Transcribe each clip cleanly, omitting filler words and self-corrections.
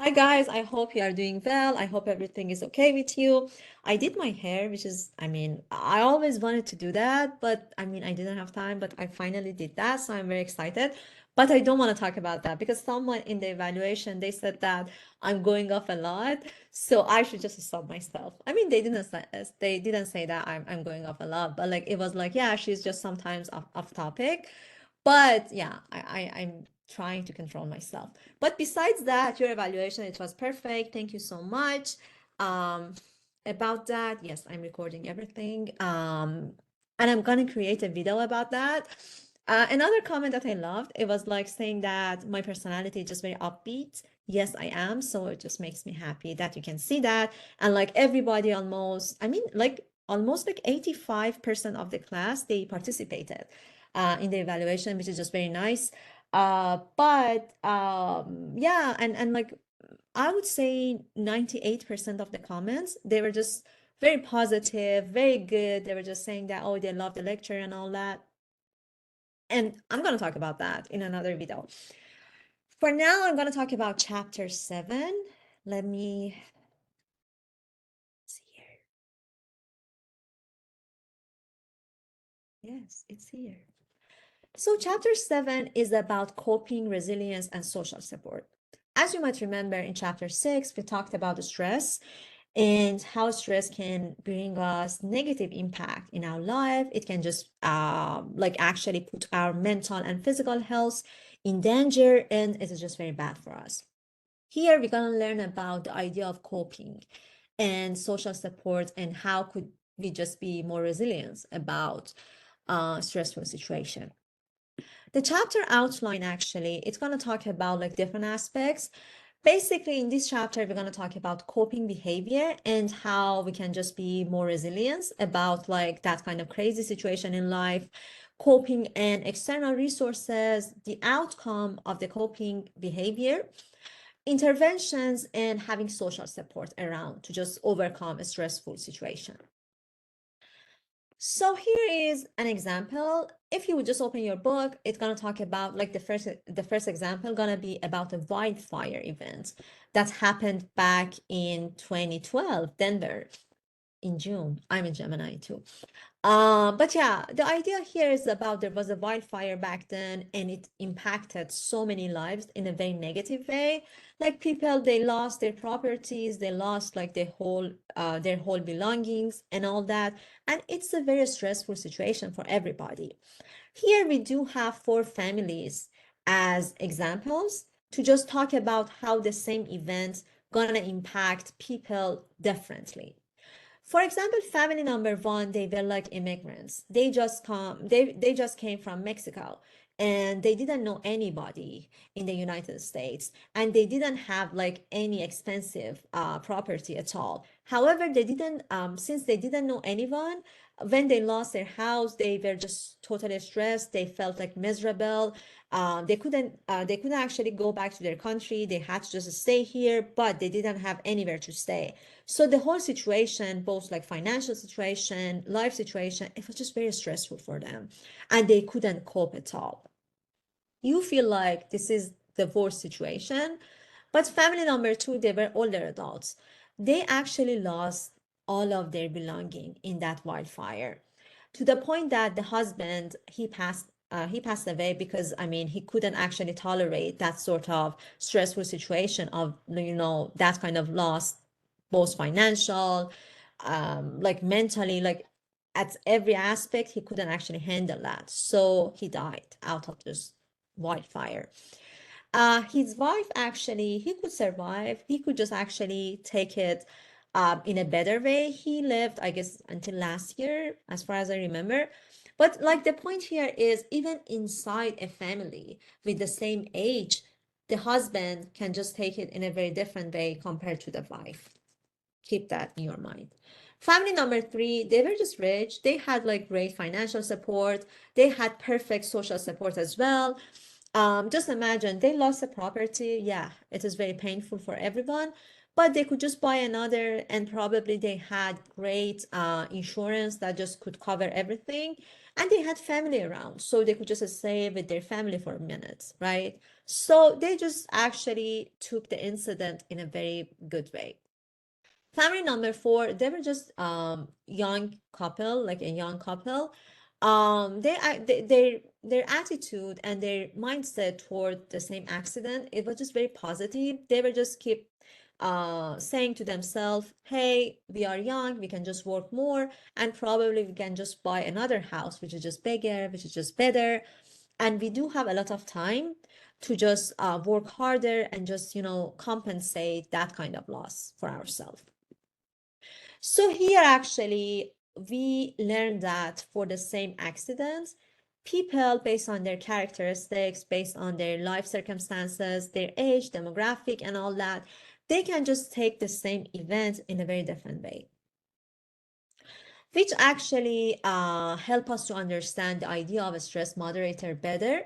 Hi guys, I hope you are doing well. I hope everything is okay with you. I did my hair, which is, I always wanted to do that, but I didn't have time, but I finally did that, so I'm very excited. But I don't want to talk about that because someone in the evaluation they said that I'm going off a lot, so I should just stop myself. They didn't say that I'm going off a lot, but like it was like, yeah, she's just sometimes off topic. But yeah, I'm trying to control myself. But besides that, your evaluation, it was perfect. Thank you so much. Um, about that, yes, I'm recording everything. And I'm gonna create a video about that. Another comment that I loved, it was like saying that my personality is just very upbeat. Yes, I am. So it just makes me happy that you can see that. And like everybody almost, like almost like 85% of the class, they participated in the evaluation, which is just very nice. But yeah, and like I would say 98% of the comments, they were just very positive, very good. They were just saying that, oh, they love the lecture and all that. And I'm going to talk about that in another video. For now, I'm going to talk about chapter 7. Let me see here. Yes, it's here. So, chapter 7 is about coping, resilience, and social support. As you might remember, in chapter 6, we talked about stress and how stress can bring us negative impact in our life. It can just like actually put our mental and physical health in danger, and it is just very bad for us. Here, we're going to learn about the idea of coping and social support and how could we just be more resilient about stressful situation. The chapter outline actually, it's going to talk about like different aspects. Basically, in this chapter, we're going to talk about coping behavior and how we can just be more resilient about like that kind of crazy situation in life, coping and external resources, the outcome of the coping behavior, interventions, and having social support around to just overcome a stressful situation. So here is an example. If you would just open your book, it's gonna talk about like the first example gonna be about a wildfire event that happened back in 2012, Denver in June. I'm a Gemini too. But yeah, the idea here is about there was a wildfire back then and it impacted so many lives in a very negative way. Like people, they lost their properties, they lost like their whole belongings and all that. And it's a very stressful situation for everybody. Here we do have 4 families as examples to just talk about how the same event gonna impact people differently. For example, family number one, they were like immigrants. They just came from Mexico and they didn't know anybody in the United States and they didn't have like any expensive property at all. However, they didn't since they didn't know anyone, when they lost their house, they were just totally stressed. They felt like miserable. They couldn't actually go back to their country. They had to just stay here, but they didn't have anywhere to stay. So the whole situation, both like financial situation, life situation, it was just very stressful for them and they couldn't cope at all. You feel like this is the worst situation, but family number two, they were older adults. They actually lost all of their belonging in that wildfire to the point that the husband, he passed away because he couldn't actually tolerate that sort of stressful situation of that kind of loss, both financial, like mentally, like at every aspect he couldn't actually handle that, so he died out of this wildfire. His wife actually, he could survive. He could just actually take it in a better way. He lived, I guess, until last year, as far as I remember. But like the point here is, even inside a family with the same age, the husband can just take it in a very different way compared to the wife. Keep that in your mind. Family number three, they were just rich. They had like great financial support. They had perfect social support as well. Just imagine they lost a property. Yeah, it is very painful for everyone, but they could just buy another, and probably they had great insurance that just could cover everything. and they had family around, so they could just stay with their family for a minute, right? So they just actually took the incident in a very good way. Family number four, they were just young couple, like a young couple. Their attitude and their mindset toward the same accident, it was just very positive. They were just keep saying to themselves, hey, we are young, we can just work more, and probably we can just buy another house, which is just bigger, which is just better. And we do have a lot of time to just work harder and just, compensate that kind of loss for ourselves. So here actually we learned that for the same accidents, people based on their characteristics, based on their life circumstances, their age, demographic, and all that, they can just take the same event in a very different way, which actually help us to understand the idea of a stress moderator better.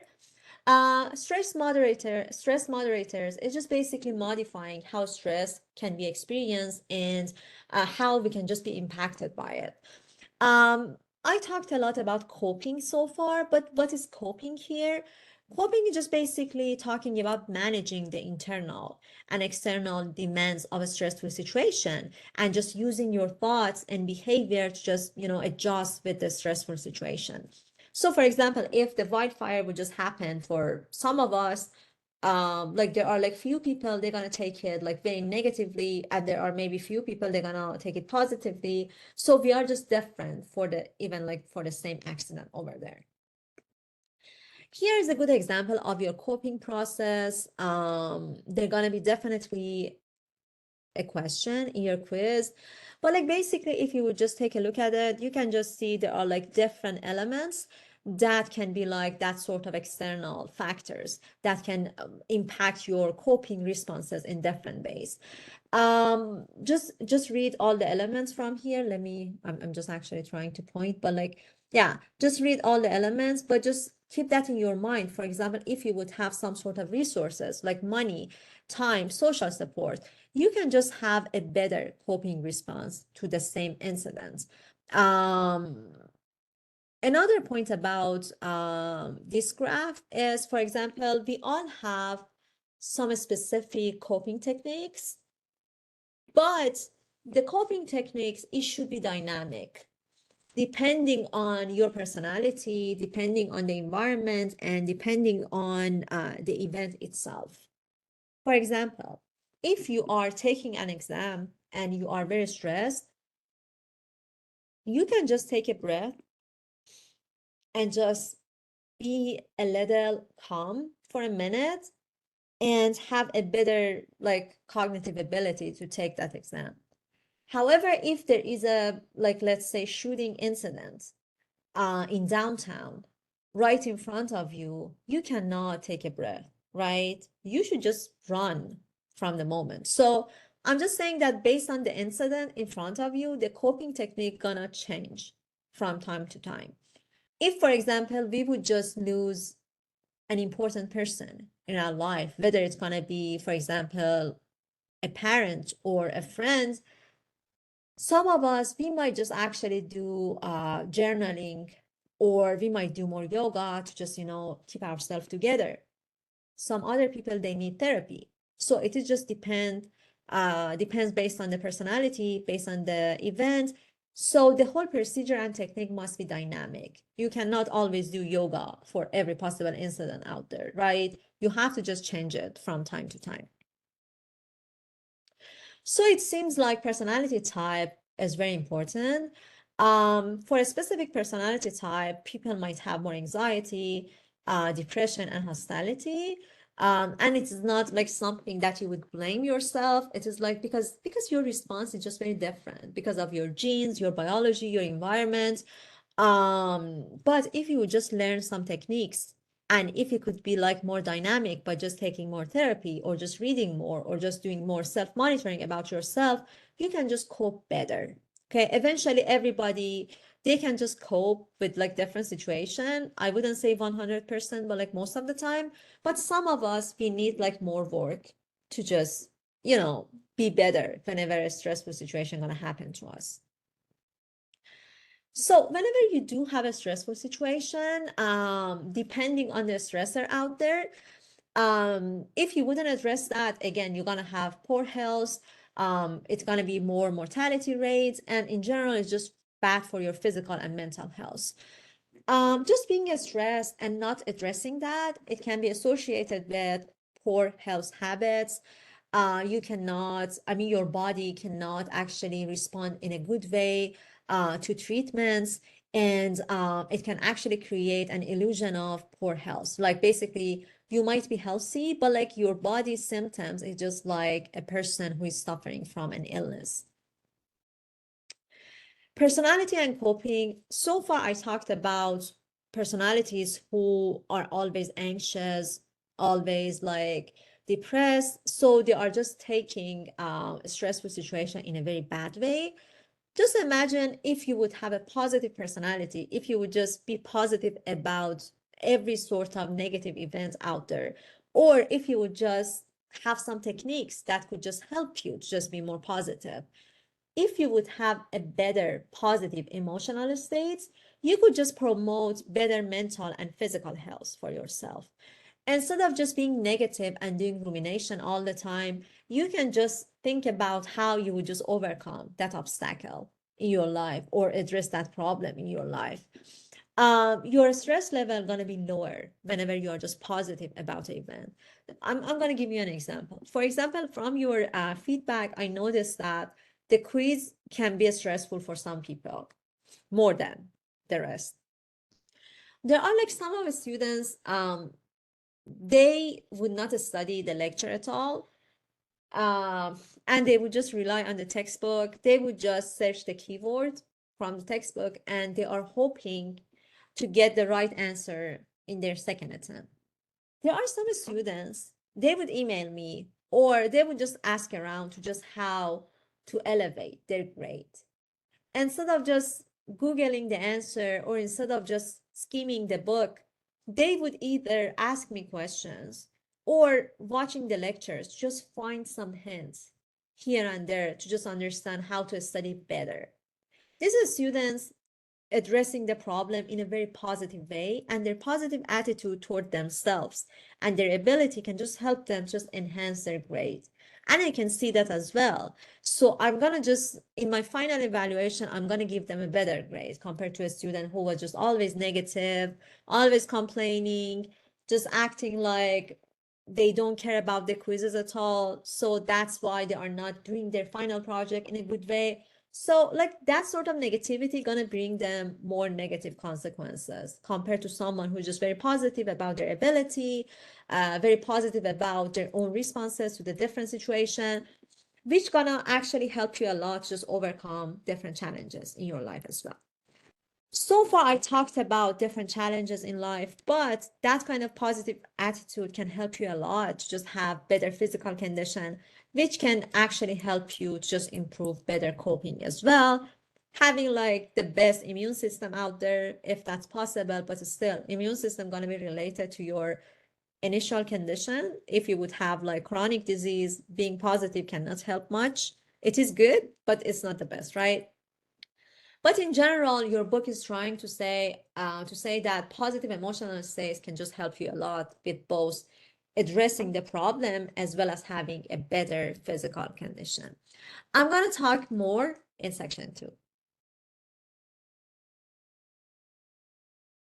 Stress moderators is just basically modifying how stress can be experienced and how we can just be impacted by it. Um, I talked a lot about coping so far, but what is coping here? Coping is just basically talking about managing the internal and external demands of a stressful situation and just using your thoughts and behavior to just, adjust with the stressful situation. So, for example, if the wildfire would just happen for some of us, like there are like few people they're gonna take it like very negatively, and there are maybe few people they're gonna take it positively. So we are just different for the even like for the same accident over there. Here is a good example of your coping process. They're gonna be definitely a question in your quiz, but like basically if you would just take a look at it, you can just see there are like different elements that can be like that sort of external factors that can impact your coping responses in different ways. Just read all the elements from here. I'm just actually trying to point, but like, yeah, just read all the elements, but just keep that in your mind. For example, if you would have some sort of resources like money, time, social support, you can just have a better coping response to the same incident. Um, Another point about this graph is, for example, we all have some specific coping techniques, but the coping techniques, it should be dynamic, depending on your personality, depending on the environment, and depending on the event itself. For example, if you are taking an exam and you are very stressed, you can just take a breath and just be a little calm for a minute and have a better like cognitive ability to take that exam. However, if there is a like let's say shooting incident in downtown right in front of you, you cannot take a breath, right? You should just run from the moment. So I'm just saying that based on the incident in front of you, the coping technique gonna change from time to time. If, for example, we would just lose an important person in our life, whether it's gonna be, for example, a parent or a friend, some of us, we might just actually do journaling, or we might do more yoga to just, keep ourselves together. Some other people, they need therapy. So it is just depends based on the personality, based on the event. So the whole procedure and technique must be dynamic. You cannot always do yoga for every possible incident out there, right? You have to just change it from time to time. So it seems like personality type is very important. For a specific personality type, people might have more anxiety, depression, and hostility. And it is not like something that you would blame yourself. It is like because your response is just very different because of your genes, your biology, your environment. But if you would just learn some techniques, and if it could be like more dynamic by just taking more therapy or just reading more or just doing more self-monitoring about yourself, you can just cope better. Okay, eventually everybody, they can just cope with like different situation. I wouldn't say 100%, but like most of the time. But some of us, we need like more work to just, be better whenever a stressful situation gonna happen to us. So whenever you do have a stressful situation, depending on the stressor out there, if you wouldn't address that, again, you're gonna have poor health. It's gonna be more mortality rates, and in general, it's just bad for your physical and mental health. Just being stressed and not addressing that, it can be associated with poor health habits. You cannot, I mean, your body cannot actually respond in a good way to treatments, and it can actually create an illusion of poor health. Like basically, you might be healthy, but like your body's symptoms is just like a person who is suffering from an illness. Personality and coping. So far, I talked about personalities who are always anxious, always like depressed. So they are just taking a stressful situation in a very bad way. Just imagine if you would have a positive personality, if you would just be positive about every sort of negative event out there, or if you would just have some techniques that could just help you to just be more positive. If you would have a better positive emotional states, you could just promote better mental and physical health for yourself. Instead of just being negative and doing rumination all the time, you can just think about how you would just overcome that obstacle in your life or address that problem in your life. Your stress level gonna be lower whenever you are just positive about an event. I'm gonna give you an example. For example, from your feedback, I noticed that the quiz can be stressful for some people more than the rest. There are like some of the students, they would not study the lecture at all, um, and they would just rely on the textbook. They would just search the keyword from the textbook, and they are hoping to get the right answer in their second attempt. There are some students, they would email me or they would just ask around to just how to elevate their grade. Instead of just Googling the answer or instead of just skimming the book, they would either ask me questions or watching the lectures, just find some hints here and there to just understand how to study better. These are students addressing the problem in a very positive way, and their positive attitude toward themselves and their ability can just help them just enhance their grade. And I can see that as well. So I'm gonna just, in my final evaluation, I'm gonna give them a better grade compared to a student who was just always negative, always complaining, just acting like they don't care about the quizzes at all. So that's why they are not doing their final project in a good way. So like that sort of negativity gonna bring them more negative consequences compared to someone who's just very positive about their ability, very positive about their own responses to the different situation, which gonna actually help you a lot to just overcome different challenges in your life as well. So far, I talked about different challenges in life, but that kind of positive attitude can help you a lot to just have better physical condition, which can actually help you to just improve better coping as well. Having like the best immune system out there, if that's possible, but still, immune system gonna be related to your initial condition. If you would have like chronic disease, being positive cannot help much. It is good, but it's not the best, right? But in general, your book is trying to say that positive emotional states can just help you a lot with both addressing the problem as well as having a better physical condition. I'm going to talk more in section 2.